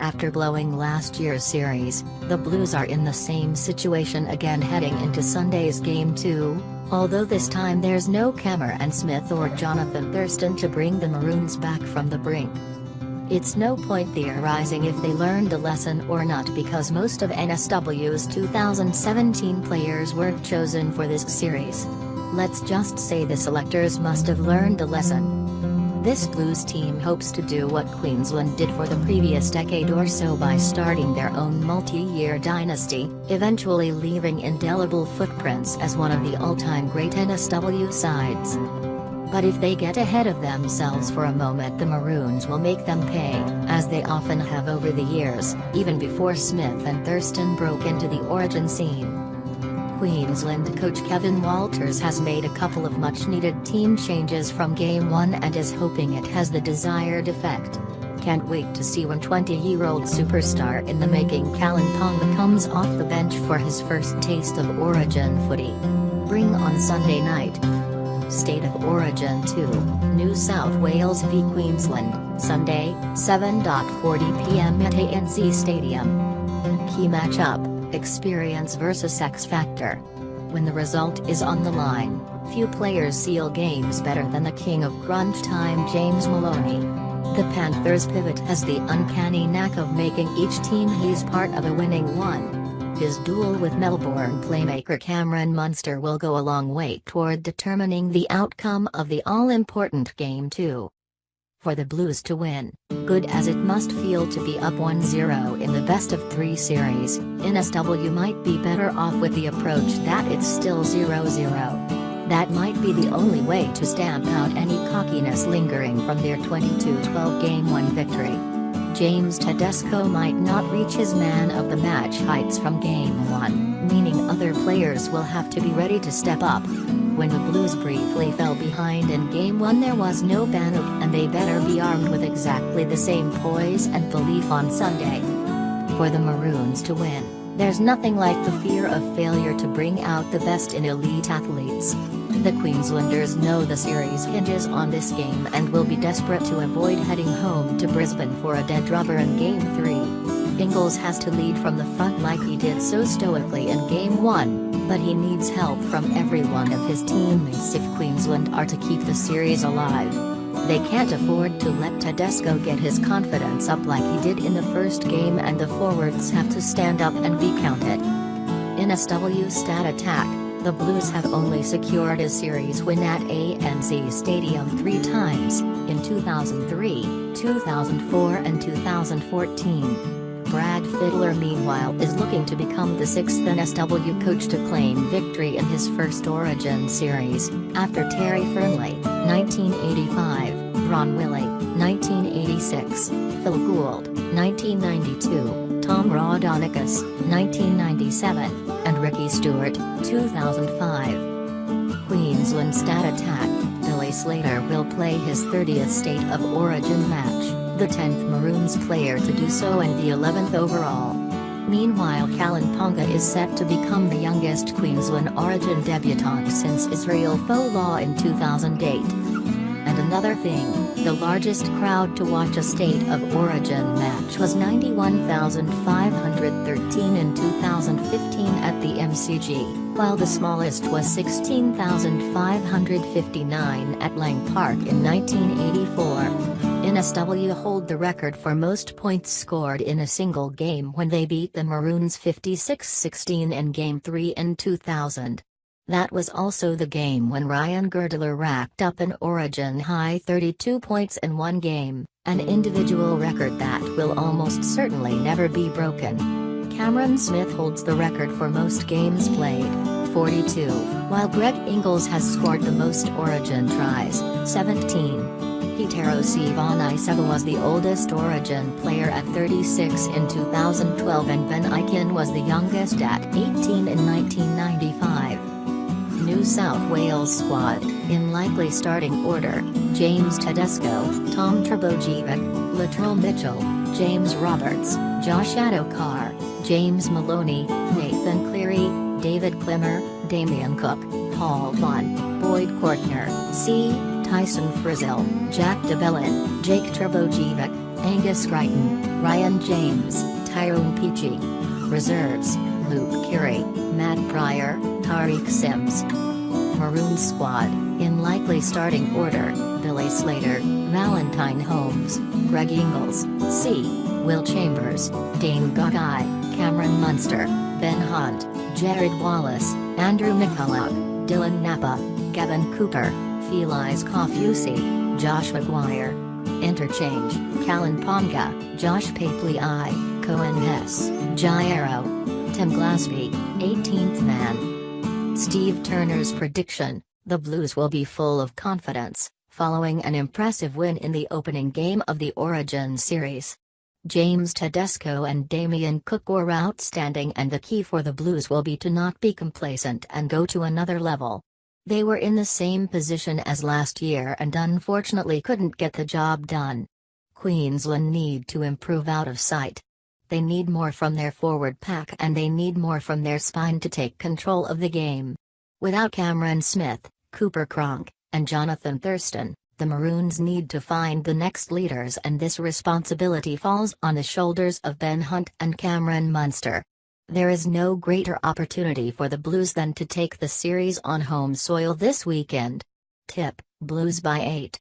After blowing last year's series, the Blues are in the same situation again heading into Sunday's Game 2, although this time there's no Cameron Smith or Jonathan Thurston to bring the Maroons back from the brink. It's no point theorizing if they learned a lesson or not because most of NSW's 2017 players weren't chosen for this series. Let's just say the selectors must have learned a lesson. This Blues team hopes to do what Queensland did for the previous decade or so by starting their own multi-year dynasty, eventually leaving indelible footprints as one of the all-time great NSW sides. But if they get ahead of themselves for a moment, the Maroons will make them pay, as they often have over the years, even before Smith and Thurston broke into the Origin scene. Queensland coach Kevin Walters has made a couple of much-needed team changes from Game 1 and is hoping it has the desired effect. Can't wait to see when 20-year-old superstar in the making Callan Ponga comes off the bench for his first taste of Origin footy. Bring on Sunday night. State of Origin 2, New South Wales v Queensland, Sunday, 7:40 p.m. at ANC Stadium. Key matchup: experience versus X Factor. When the result is on the line, few players seal games better than the king of crunch time, James Maloney. The Panthers pivot has the uncanny knack of making each team he's part of a winning one. His duel with Melbourne playmaker Cameron Munster will go a long way toward determining the outcome of the all-important Game 2. For the Blues to win, good as it must feel to be up 1-0 in the best-of-3 series, NSW might be better off with the approach that it's still 0-0. That might be the only way to stamp out any cockiness lingering from their 22-12 Game 1 victory. James Tedesco might not reach his man-of-the-match heights from Game 1, meaning other players will have to be ready to step up. When the Blues briefly fell behind in Game 1, there was no panic, and they better be armed with exactly the same poise and belief on Sunday. For the Maroons to win, there's nothing like the fear of failure to bring out the best in elite athletes. The Queenslanders know the series hinges on this game and will be desperate to avoid heading home to Brisbane for a dead rubber in Game 3. Ingles has to lead from the front like he did so stoically in Game 1, but he needs help from every one of his teammates if Queensland are to keep the series alive. They can't afford to let Tedesco get his confidence up like he did in the first game, and the forwards have to stand up and be counted. NSW stat attack: the Blues have only secured a series win at ANC Stadium 3 times, in 2003, 2004 and 2014. Brad Fiedler meanwhile is looking to become the 6th NSW coach to claim victory in his first Origin series, after Terry Fernley, 1985, Ron Willey, 1986, Phil Gould, 1992, Tom Raudonikis, 1997, and Ricky Stewart, 2005. Queensland stat attack: Billy Slater will play his 30th State of Origin match, the 10th Maroons player to do so and the 11th overall. Meanwhile, Callan Ponga is set to become the youngest Queensland Origin debutant since Israel Folau in 2008. And another thing, the largest crowd to watch a State of Origin match was 91,513 in 2015 at the MCG, while the smallest was 16,559 at Lang Park in 1984. NSW hold the record for most points scored in a single game when they beat the Maroons 56-16 in Game 3 in 2000. That was also the game when Ryan Girdler racked up an Origin-high 32 points in one game, an individual record that will almost certainly never be broken. Cameron Smith holds the record for most games played, 42, while Greg Ingles has scored the most Origin tries, 17. Peter Sivanaisewa was the oldest Origin player at 36 in 2012 and Ben Ikin was the youngest at 18 in 1995. New South Wales squad, in likely starting order: James Tedesco, Tom Trbojevic, Latrell Mitchell, James Roberts, Josh Adokar, James Maloney, Nathan Cleary, David Klimmer, Damien Cook, Paul Vaughan, Boyd Courtner, C. Tyson Frizzell, Jack DeBellin, Jake Trbojevic, Angus Crichton, Ryan James, Tyrone Peachy. Reserves: Luke Keary, Matt Pryor, Tariq Sims. Maroon Squad, in likely starting order: Billy Slater, Valentine Holmes, Greg Ingles, C. Will Chambers, Dane Gagai, Cameron Munster, Ben Hunt, Jared Wallace, Andrew McCullough, Dylan Napa, Gavin Cooper, Felice Kofusi, Josh McGuire. Interchange: Callan Ponga, Josh Papley, Cohen Hess, Jairo. Tim Glasby, 18th man. Steve Turner's prediction: the Blues will be full of confidence, following an impressive win in the opening game of the Origin Series. James Tedesco and Damian Cook were outstanding, and the key for the Blues will be to not be complacent and go to another level. They were in the same position as last year and unfortunately couldn't get the job done. Queensland need to improve out of sight. They need more from their forward pack and they need more from their spine to take control of the game. Without Cameron Smith, Cooper Cronk, and Jonathan Thurston, the Maroons need to find the next leaders, and this responsibility falls on the shoulders of Ben Hunt and Cameron Munster. There is no greater opportunity for the Blues than to take the series on home soil this weekend. Tip: Blues by 8.